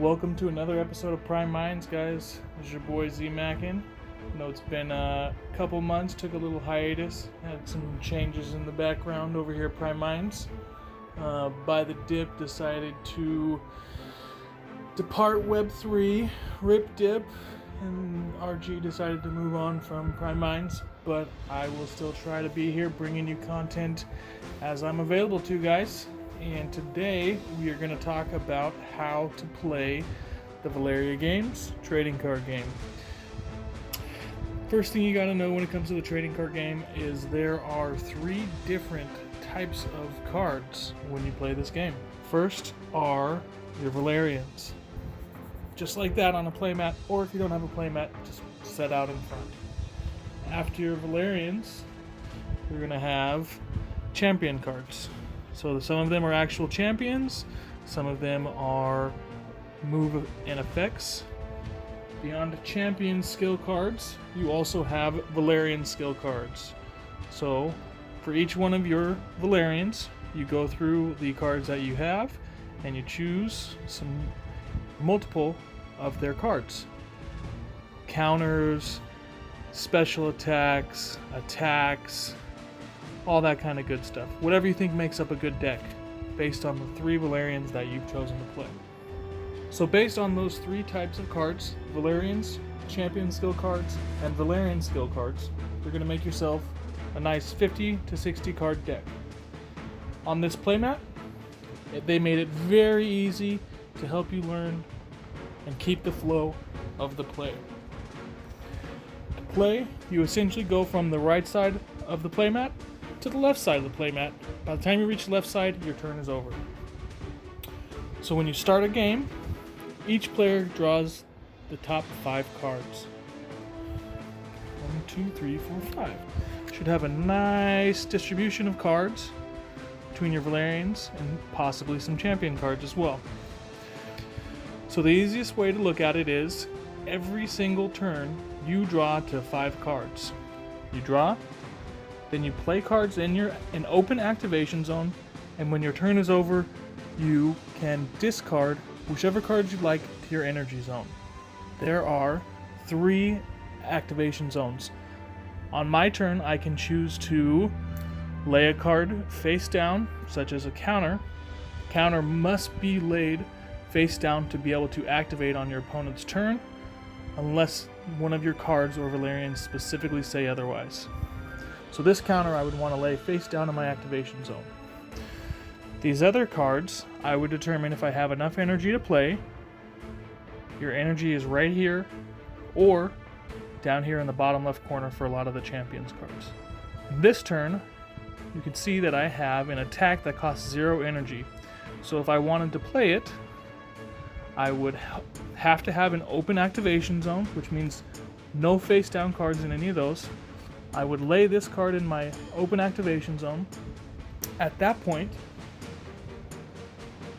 Welcome to another episode of Prime Minds, guys. This is your boy Zmakin. I know it's been a couple months, took a little hiatus, had some changes in the background over here at Prime Minds. By the Dip decided to depart Web3, Rip Dip, and RG decided to move on from Prime Minds, but I will still try to be here bringing you content as I'm available to, guys. And today we are going to talk about how to play the Valeria games trading card game. First thing you got to know when it comes to the trading card game is there are three different types of cards when you play this game. First are your Valerians. Just like that on a playmat, or if you don't have a playmat, just set out in front. After your Valerians, you're going to have champion cards. So some of them are actual champions, some of them are move and effects. Beyond champion skill cards, you also have Valerian skill cards. So for each one of your Valerians, you go through the cards that you have and you choose multiple of their cards. Counters, special attacks, all that kind of good stuff. Whatever you think makes up a good deck based on the three Valerians that you've chosen to play. So based on those three types of cards, Valerians, champion skill cards, and Valerian skill cards, you're going to make yourself a nice 50 to 60 card deck. On this playmat, they made it very easy to help you learn and keep the flow of the play. To play, you essentially go from the right side of the playmat to the left side of the playmat. By the time you reach the left side, your turn is over. So when you start a game, each player draws the top 5 cards. 1, 2, 3, 4, 5. Should have a nice distribution of cards between your Valerians and possibly some champion cards as well. So the easiest way to look at it is every single turn you draw to 5 cards. You draw, then you play cards in an open activation zone, and when your turn is over, you can discard whichever cards you'd like to your energy zone. There are 3 activation zones. On my turn, I can choose to lay a card face down, such as a counter. Counter must be laid face down to be able to activate on your opponent's turn, unless one of your cards or Valerians specifically say otherwise. So this counter I would want to lay face down in my activation zone. These other cards, I would determine if I have enough energy to play. Your energy is right here, or down here in the bottom left corner for a lot of the champions cards. In this turn, you can see that I have an attack that costs 0 energy. So if I wanted to play it, I would have to have an open activation zone, which means no face down cards in any of those. I would lay this card in my open activation zone. At that point,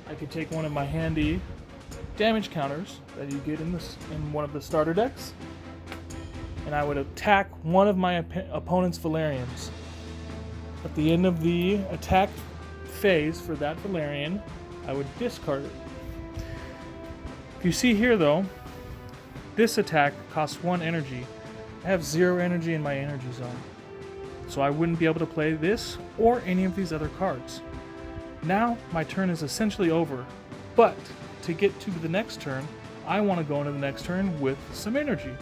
I could take one of my handy damage counters that you get in one of the starter decks, and I would attack one of my opponent's Valerians. At the end of the attack phase for that Valerian, I would discard it. If you see here though, this attack costs 1 energy. I have 0 energy in my energy zone, so I wouldn't be able to play this or any of these other cards. Now my turn is essentially over, but to get to the next turn, I want to go into the next turn with some energy.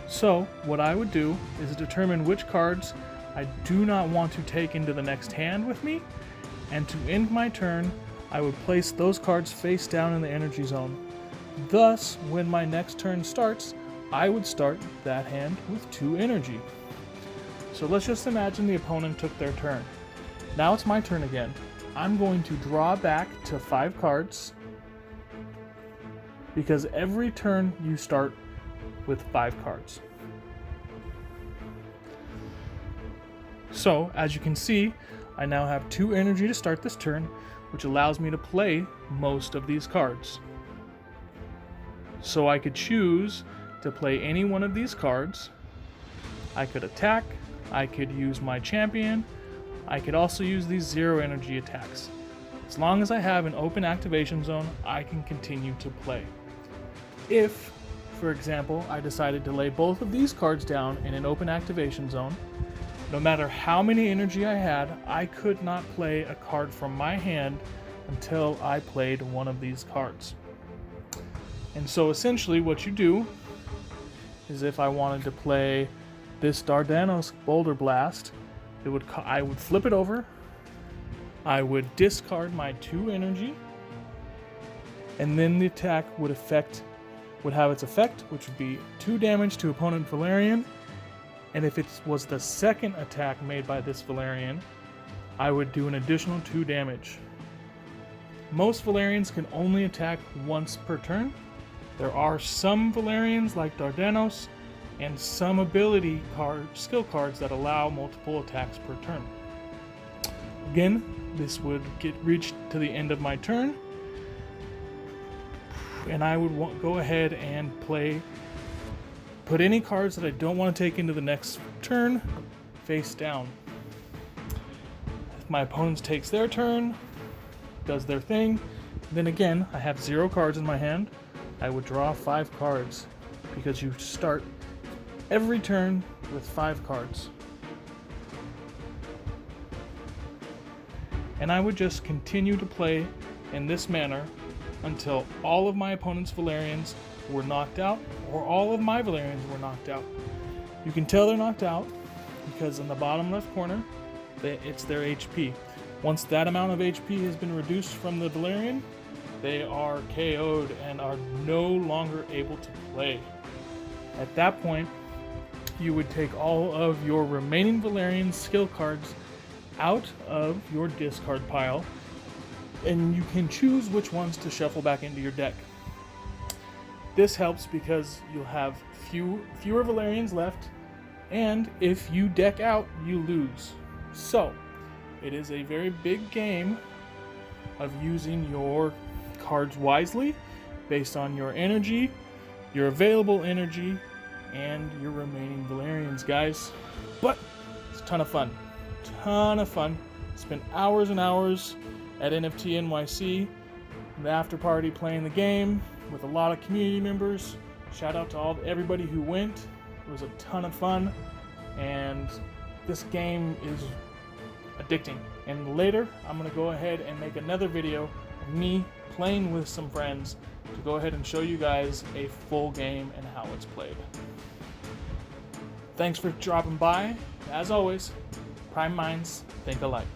So what I would do is determine which cards I do not want to take into the next hand with me, and to end my turn, I would place those cards face down in the energy zone. Thus, when my next turn starts, I would start that hand with 2 energy. So let's just imagine the opponent took their turn. Now it's my turn again. I'm going to draw back to 5 cards, because every turn you start with 5 cards. So, as you can see, I now have 2 energy to start this turn, which allows me to play most of these cards. So I could choose to play any one of these cards. I could attack, I could use my champion, I could also use these 0 energy attacks. As long as I have an open activation zone, I can continue to play. If, for example, I decided to lay both of these cards down in an open activation zone, no matter how many energy I had, I could not play a card from my hand until I played one of these cards. And so essentially what you do is, if I wanted to play this Dardanos Boulder Blast, I would flip it over, I would discard my 2 energy, and then the attack would have its effect, which would be 2 damage to opponent Valerian. And if it was the second attack made by this Valerian, I would do an additional 2 damage. Most Valerians can only attack once per turn. There are some Valerians, like Dardanos, and some skill cards that allow multiple attacks per turn. Again, this would reach to the end of my turn, and I would go ahead and put any cards that I don't want to take into the next turn face down. If my opponent takes their turn, does their thing, then again, I have 0 cards in my hand, I would draw 5 cards, because you start every turn with 5 cards. And I would just continue to play in this manner until all of my opponent's Valerians were knocked out, or all of my Valerians were knocked out. You can tell they're knocked out because in the bottom left corner, it's their HP. Once that amount of HP has been reduced from the Valerian, they are KO'd and are no longer able to play. At that point, you would take all of your remaining Valerian skill cards out of your discard pile, and you can choose which ones to shuffle back into your deck. This helps because you'll have fewer Valerians left, and if you deck out, you lose. So, it is a very big game of using your cards wisely based on your energy, your available energy, and your remaining Valerians, guys. But it's a ton of fun. Spent hours and hours at NFT NYC, the after party, playing the game with a lot of community members. Shout out to everybody who went. It was a ton of fun, and this game is addicting. And later, I'm going to go ahead and make another video of me playing with some friends to go ahead and show you guys a full game and how it's played. Thanks for dropping by. As always, Prime Minds think alike.